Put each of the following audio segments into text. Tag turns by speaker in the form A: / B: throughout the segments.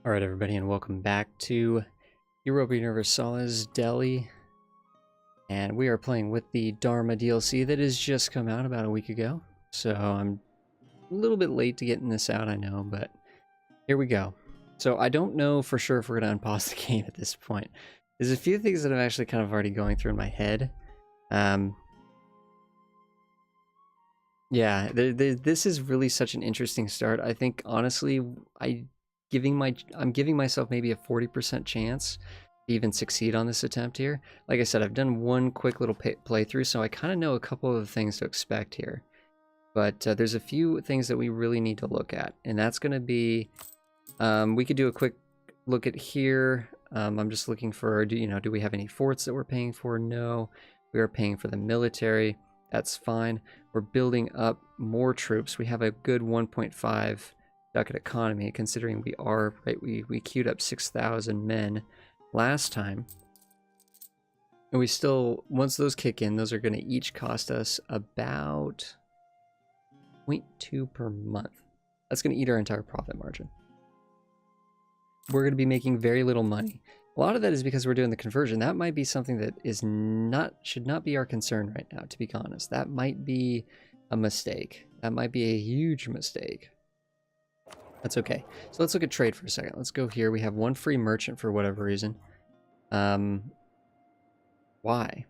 A: Alright everybody, and welcome back to Europa Universalis Delhi. And we are playing with the Dharma DLC that has just come out about a week ago. So I'm a little bit late to getting this out, I know, but here we go. So I don't know for sure if we're going to unpause the game at this point. There's a few things that I'm actually kind of already going through in my head. Yeah, this is really such an interesting start. I think, honestly, I'm giving myself maybe a 40% chance to even succeed on this attempt here. Like I said, I've done one quick little playthrough, so I kind of know a couple of the things to expect here. But there's a few things that we really need to look at, and that's going to be, we could do a quick look at here. I'm just looking for, do we have any forts that we're paying for? No. We are paying for the military. That's fine. We're building up more troops. We have a good 1.5 ducat economy, considering we are, right, we queued up 6,000 men last time. And we still, once those kick in, those are going to each cost us about 0.2 per month. That's going to eat our entire profit margin. We're going to be making very little money. A lot of that is because we're doing the conversion. That might be something that should not be our concern right now, to be honest. That might be a mistake. That might be a huge mistake. That's okay. So let's look at trade for a second. Let's go here. We have one free merchant for whatever reason. Why?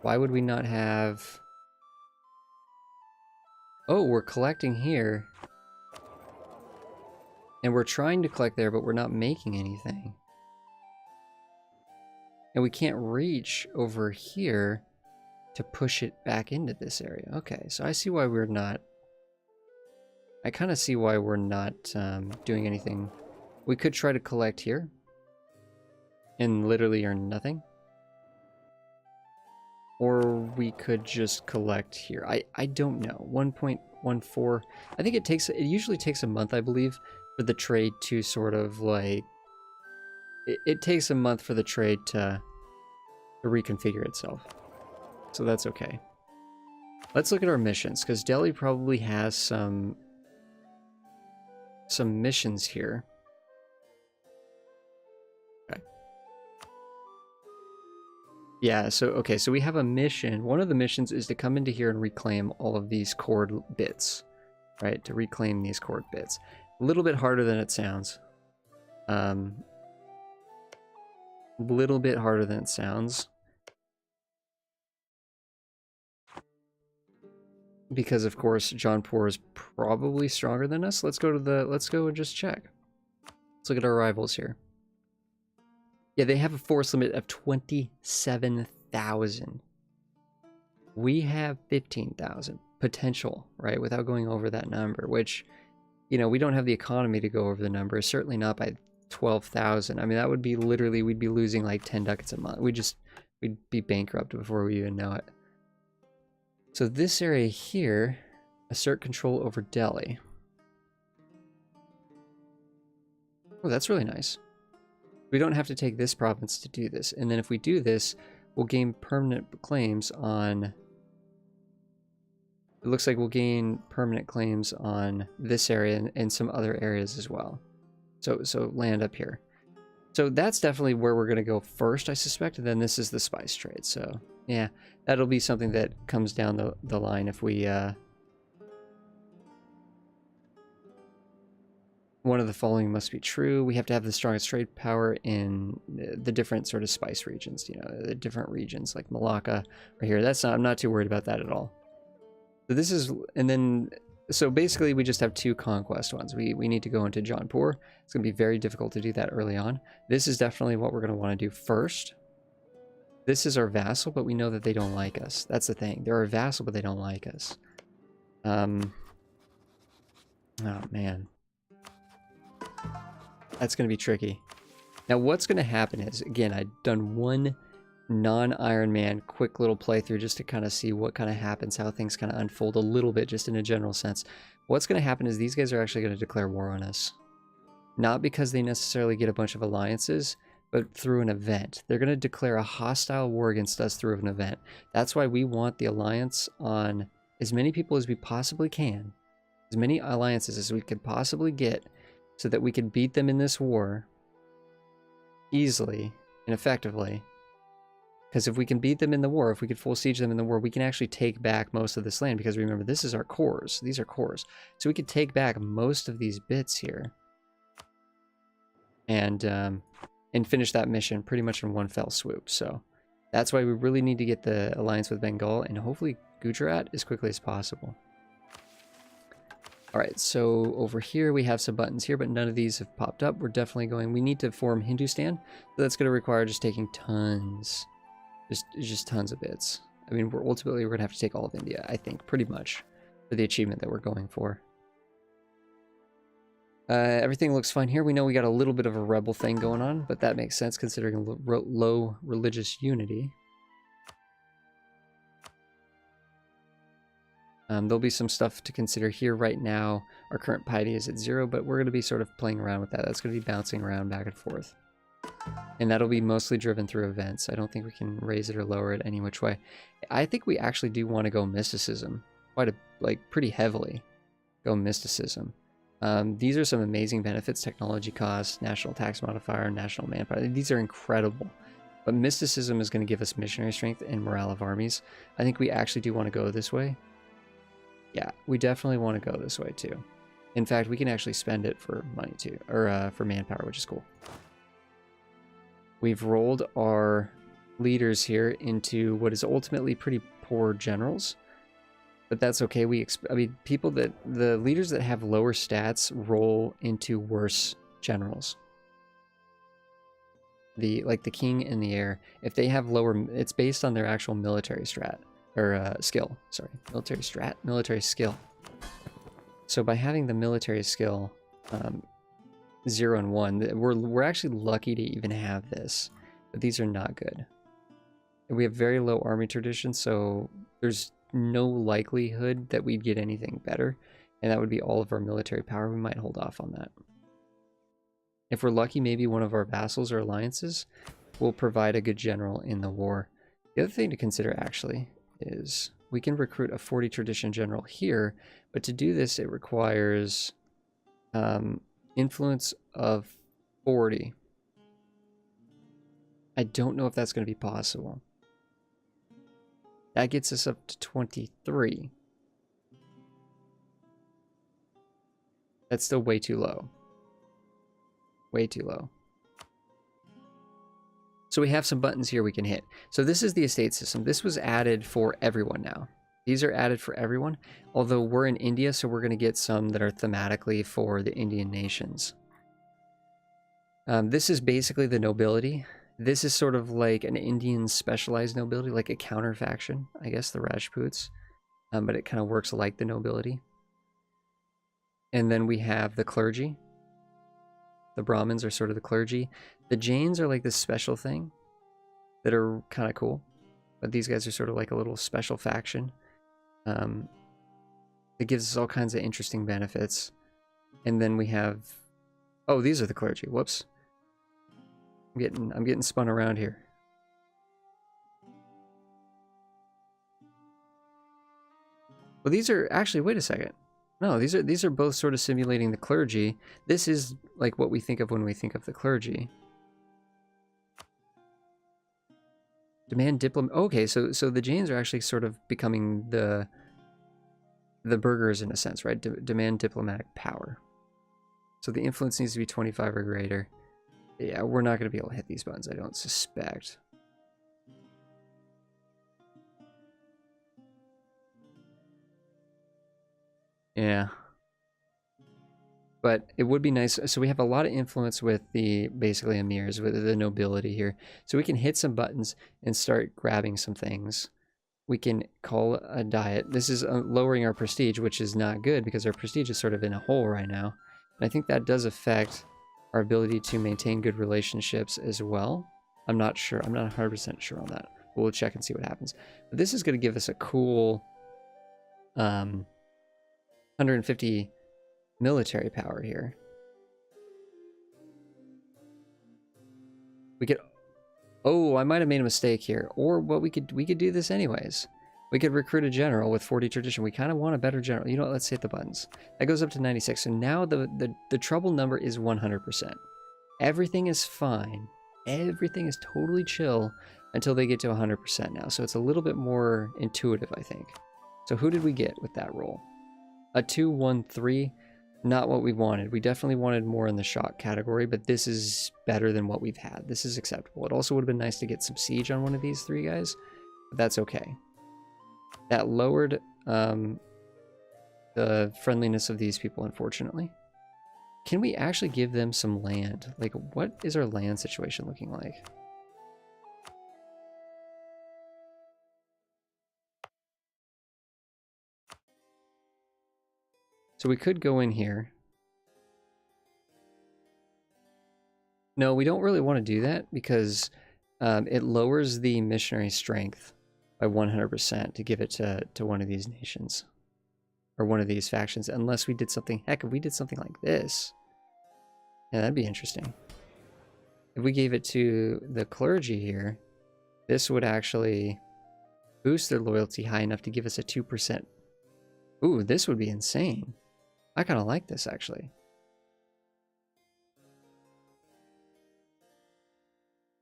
A: Why would we not have... Oh, we're collecting here. And we're trying to collect there, but we're not making anything. And we can't reach over here to push it back into this area. Okay, so I see why we're not... I kind of see why we're not doing anything. We could try to collect here and literally earn nothing. Or we could just collect here. I don't know. 1.14. I think it usually takes a month, I believe, for the trade to sort of like... It takes a month for the trade to reconfigure itself. So that's okay. Let's look at our missions, because Delhi probably has some missions here. Okay. Yeah, so okay, so we have a mission. One of the missions is to come into here and reclaim all of these cord bits, right? To reclaim these cord bits. A little bit harder than it sounds. Little bit harder than it sounds. Because of course Jaunpur is probably stronger than us. Let's go and just check. Let's look at our rivals here. Yeah, they have a force limit of 27,000. We have 15,000 potential, right? Without going over that number, which, we don't have the economy to go over the number, certainly not by 12,000. I mean, that would be literally, we'd be losing like 10 ducats a month. We'd be bankrupt before we even know it. So this area here, assert control over Delhi. Oh, that's really nice. We don't have to take this province to do this. And then if we do this, we'll gain permanent claims on... It looks like we'll gain permanent claims on this area and some other areas as well. So land up here. So that's definitely where we're going to go first, I suspect. And then this is the spice trade. So yeah, that'll be something that comes down the line if we... One of the following must be true. We have to have the strongest trade power in the different sort of spice regions. The different regions like Malacca right here. I'm not too worried about that at all. So this is... And then... So basically, we just have two conquest ones. We need to go into Jaunpur. It's going to be very difficult to do that early on. This is definitely what we're going to want to do first. This is our vassal, but we know that they don't like us. That's the thing. They're our vassal, but they don't like us. Oh, man. That's going to be tricky. Now, what's going to happen is, again, I've done one non-Iron Man quick little playthrough just to kind of see what kind of happens, how things kind of unfold a little bit, just in a general sense. What's going to happen is these guys are actually going to declare war on us. Not because they necessarily get a bunch of alliances, but through an event. They're going to declare a hostile war against us through an event. That's why we want the alliance on as many people as we possibly can, as many alliances as we could possibly get so that we could beat them in this war easily and effectively. Because if we can beat them in the war, if we could full siege them in the war, we can actually take back most of this land. Because remember, this is our cores. These are cores. So we could take back most of these bits here. And finish that mission pretty much in one fell swoop. So that's why we really need to get the alliance with Bengal and hopefully Gujarat as quickly as possible. Alright, so over here we have some buttons here, but none of these have popped up. We're definitely going... We need to form Hindustan. So that's going to require just taking tons... Just tons of bits. I mean, ultimately we're going to have to take all of India, I think, pretty much, for the achievement that we're going for. Everything looks fine here. We know we got a little bit of a rebel thing going on, but that makes sense considering low religious unity. There'll be some stuff to consider here right now. Our current piety is at 0, but we're going to be sort of playing around with that. That's going to be bouncing around back and forth. And that'll be mostly driven through events. I don't think we can raise it or lower it any which way. I think we actually do want to go mysticism. Pretty heavily go mysticism. These are some amazing benefits: technology cost, national tax modifier, national manpower. These are incredible. But mysticism is going to give us missionary strength and morale of armies. I think we actually do want to go this way. Yeah, we definitely want to go this way too. In fact, we can actually spend it for money too, or for manpower, which is cool. We've rolled our leaders here into what is ultimately pretty poor generals. But that's okay. I mean, the leaders that have lower stats roll into worse generals. Like the king and the heir, if they have lower, it's based on their actual military strat, or skill. Sorry, military skill. So by having the military skill 0 and 1, we're actually lucky to even have this. But these are not good. We have very low army tradition, so there's no likelihood that we'd get anything better, and that would be all of our military power. We might hold off on that. If we're lucky, maybe one of our vassals or alliances will provide a good general in the war. The other thing to consider actually is we can recruit a 40 tradition general here, but to do this it requires influence of 40. I don't know if that's going to be possible. That gets us up to 23. That's still way too low. Way too low. So we have some buttons here we can hit. So this is the estate system. This was added for everyone now. These are added for everyone. Although we're in India, so we're going to get some that are thematically for the Indian nations. This is basically the nobility. This is sort of like an Indian specialized nobility, like a counter faction, I guess, the Rajputs. But it kind of works like the nobility. And then we have the clergy. The Brahmins are sort of the clergy. The Jains are like this special thing that are kind of cool. But these guys are sort of like a little special faction. It gives us all kinds of interesting benefits. And then we have... Oh, these are the clergy. Whoops. I'm getting spun around here. Well, these are actually, wait a second. No, these are both sort of simulating the clergy. This is like what we think of when we think of the clergy. Demand diplomat. Okay, so the Jains are actually sort of becoming the burghers in a sense, right? Demand diplomatic power. So the influence needs to be 25 or greater. Yeah, we're not going to be able to hit these buttons, I don't suspect. Yeah. But it would be nice. So we have a lot of influence with the, basically, emirs, with the nobility here. So we can hit some buttons and start grabbing some things. We can call a diet. This is lowering our prestige, which is not good because our prestige is sort of in a hole right now. And I think that does affect our ability to maintain good relationships as well. I'm not sure. I'm not 100% sure on that. But we'll check and see what happens. But this is going to give us a cool 150 military power here. We could... Oh, I might have made a mistake here. Or what we could do this anyways. We could recruit a general with 40 tradition. We kind of want a better general. You know what? Let's hit the buttons. That goes up to 96. So now the trouble number is 100%. Everything is fine. Everything is totally chill until they get to 100% now. So it's a little bit more intuitive, I think. So who did we get with that roll? A 2, 1, 3. Not what we wanted. We definitely wanted more in the shock category, but this is better than what we've had. This is acceptable. It also would have been nice to get some siege on one of these 3 guys, but that's okay. That lowered the friendliness of these people, unfortunately. Can we actually give them some land? Like, what is our land situation looking like? So we could go in here. No, we don't really want to do that because it lowers the missionary strength by 100% to give it to one of these nations. Or one of these factions, unless we did something... Heck, if we did something like this... Yeah, that'd be interesting. If we gave it to the clergy here, this would actually boost their loyalty high enough to give us a 2%. Ooh, this would be insane. I kind of like this, actually.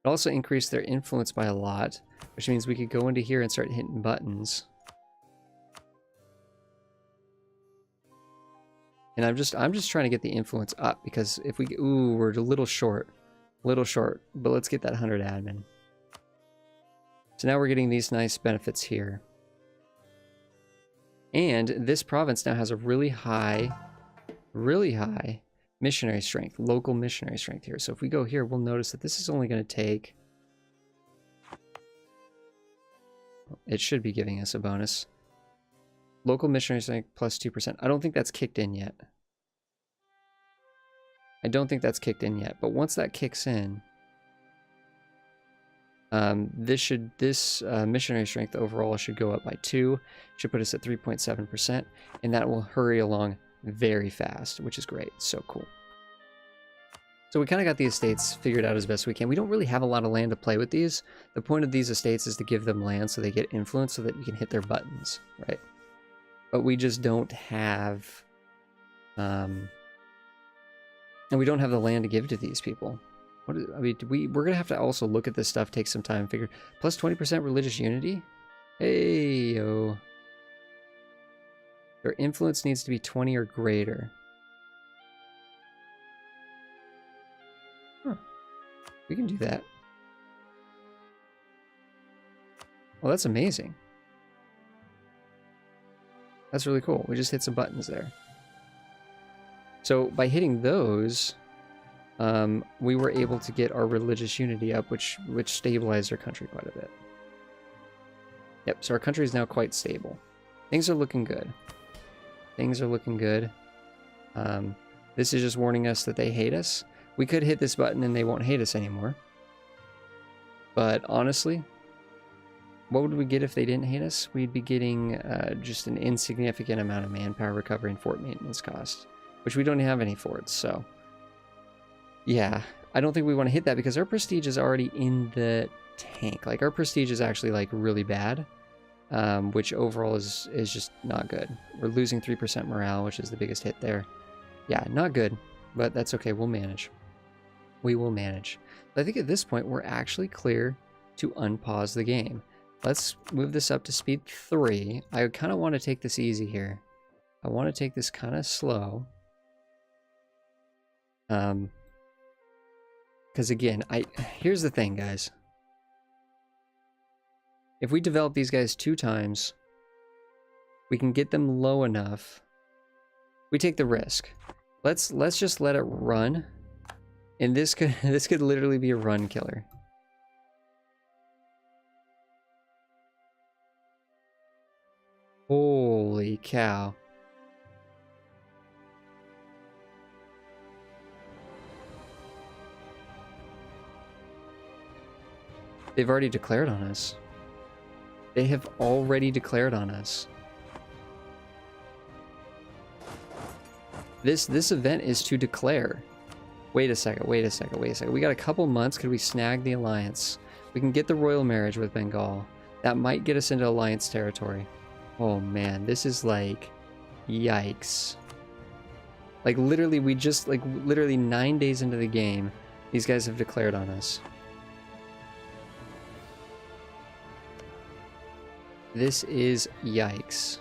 A: It also increased their influence by a lot, which means we could go into here and start hitting buttons. And I'm just trying to get the influence up, because if we... Ooh, we're a little short. But let's get that 100 admin. So now we're getting these nice benefits here. And this province now has a really high missionary strength, local missionary strength here. So if we go here, we'll notice that this is only going to take... It should be giving us a bonus. Local missionary strength plus 2%. I don't think that's kicked in yet. But once that kicks in, this missionary strength overall should go up by 2. Should put us at 3.7%, and that will hurry along very fast, which is great. So cool. So we kind of got the estates figured out as best we can. We don't really have a lot of land to play with these. The point of these estates is to give them land so they get influence so that you can hit their buttons, right? But we just don't have, and we don't have the land to give to these people. What is, I mean, we're gonna have to also look at this stuff, take some time, figure. Plus 20% religious unity. Hey yo, their influence needs to be 20 or greater. Huh. We can do that. Well, that's amazing. That's really cool. We just hit some buttons there. So by hitting those, we were able to get our religious unity up, which stabilized our country quite a bit. Yep, so our country is now quite stable. Things are looking good. This is just warning us that they hate us. We could hit this button and they won't hate us anymore. But honestly, what would we get if they didn't hate us? We'd be getting just an insignificant amount of manpower recovery and fort maintenance cost, which we don't have any forts, so... Yeah, I don't think we want to hit that because our prestige is already in the tank. Like, our prestige is actually, like, really bad, which overall is just not good. We're losing 3% morale, which is the biggest hit there. Yeah, not good, but that's okay. We'll manage. We will manage. But I think at this point, we're actually clear to unpause the game. Let's move this up to speed 3. I kind of want to take this easy here. I want to take this kind of slow. Because again, here's the thing, guys. If we develop these guys 2 times, we can get them low enough. We take the risk. Let's just let it run. And this could literally be a run killer. Holy cow. They've already declared on us. They have already declared on us. This event is to declare. Wait a second. We got a couple months. Could we snag the alliance? We can get the royal marriage with Bengal. That might get us into alliance territory. Oh man, this is like, yikes. Like literally, we just, like literally 9 days into the game, these guys have declared on us. This is yikes.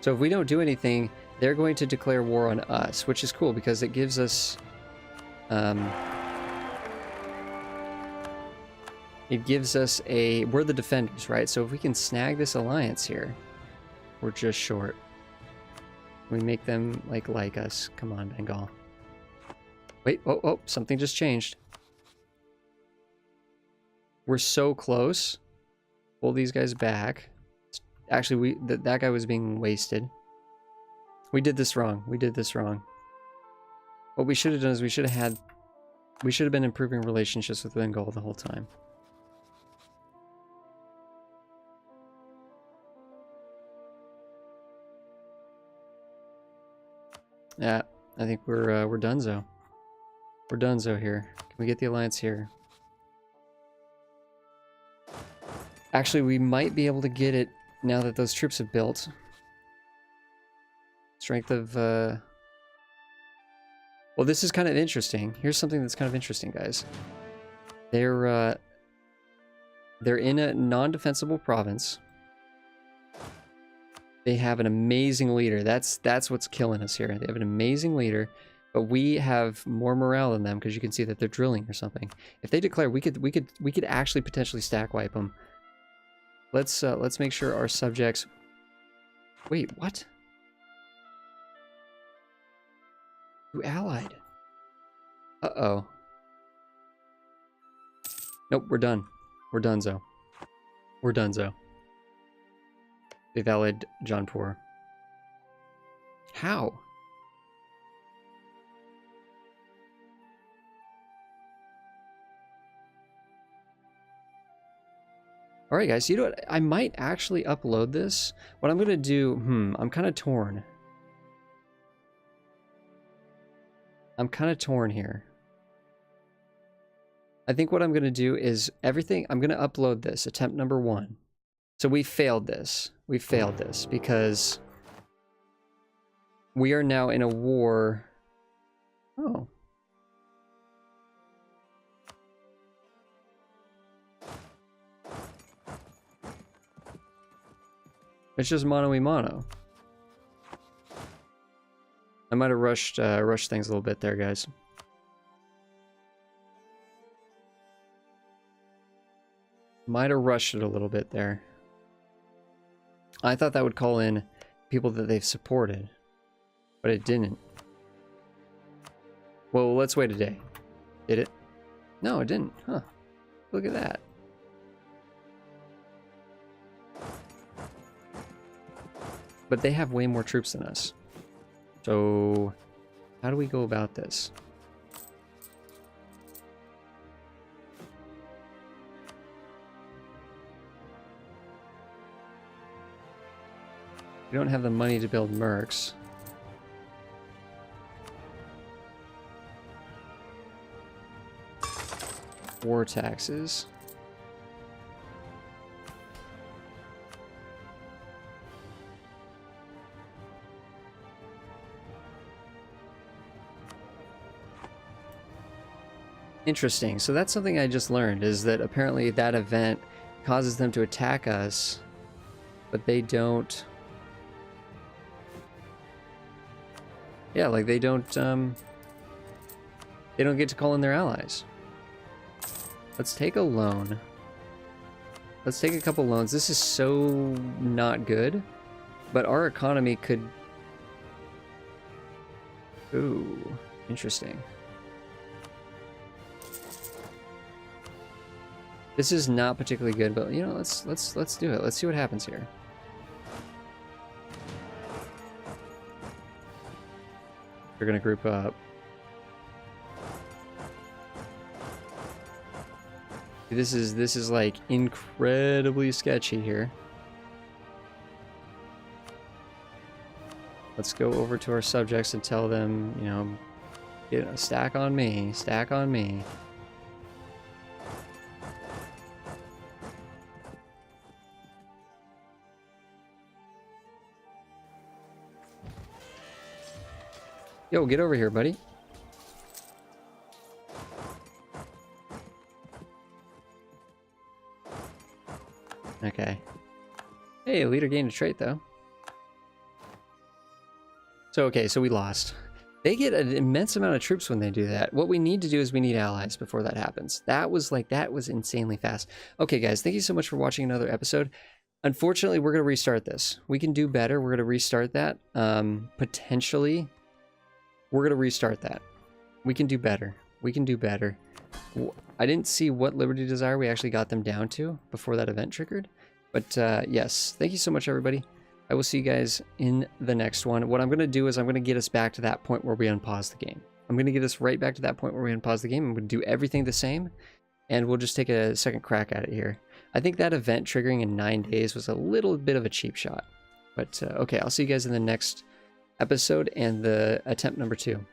A: So if we don't do anything, they're going to declare war on us, which is cool because it gives us, we're the defenders, right? So if we can snag this alliance here, we're just short. We make them like us. Come on, Bengal. Wait, oh, something just changed. We're so close. Pull these guys back. Actually, that guy was being wasted. We did this wrong. We did this wrong. What we should have done is we should have been improving relationships with Bengal the whole time. Yeah, I think we're donezo. We're donezo here. Can we get the alliance here? Actually, we might be able to get it now that those troops have built. Strength of, well, this is kind of interesting. Here's something that's kind of interesting, guys. They're in a non-defensible province. They have an amazing leader. That's what's killing us here. They have an amazing leader, but we have more morale than them because you can see that they're drilling or something. If they declare, we could actually potentially stack wipe them. Let's make sure our subjects. Wait, what? You allied. Uh-oh. Nope, we're done. We're donezo. We're donezo. They've allied Jaunpur. How? Alright guys, you know what? I might actually upload this. What I'm gonna do, I'm kind of torn. I'm kind of torn here. I think what I'm gonna do is I'm gonna upload this, attempt number 1. So we failed this. We failed this because we are now in a war. Oh. It's just mano y mano. I might have rushed things a little bit there, guys. Might have rushed it a little bit there. I thought that would call in people that they've supported, but it didn't. Well, let's wait a day. Did it? No, it didn't. Huh. Look at that. But they have way more troops than us. So, how do we go about this? We don't have the money to build mercs. War taxes. Interesting. So that's something I just learned, is that apparently that event causes them to attack us, but they don't... Yeah, like they don't get to call in their allies. Let's take a loan. Let's take a couple loans. This is so not good, but our economy could... Ooh, interesting. This is not particularly good, but you know, let's do it. Let's see what happens here. We're gonna group up. This is like incredibly sketchy here. Let's go over to our subjects and tell them, you know, get a stack on me, stack on me. Yo, get over here, buddy. Okay. Hey, leader gained a trait, though. So, okay, so we lost. They get an immense amount of troops when they do that. What we need to do is we need allies before that happens. That was insanely fast. Okay, guys, thank you so much for watching another episode. Unfortunately, we're going to restart this. We can do better. We're going to restart that. Potentially, we're going to restart that. We can do better. We can do better. I didn't see what Liberty Desire we actually got them down to before that event triggered. But yes, thank you so much, everybody. I will see you guys in the next one. What I'm going to do is I'm going to get us back to that point where we unpause the game. I'm going to get us right back to that point where we unpause the game. I'm going to do everything the same, and we'll just take a second crack at it here. I think that event triggering in 9 days was a little bit of a cheap shot. But okay, I'll see you guys in the next episode and the attempt number 2.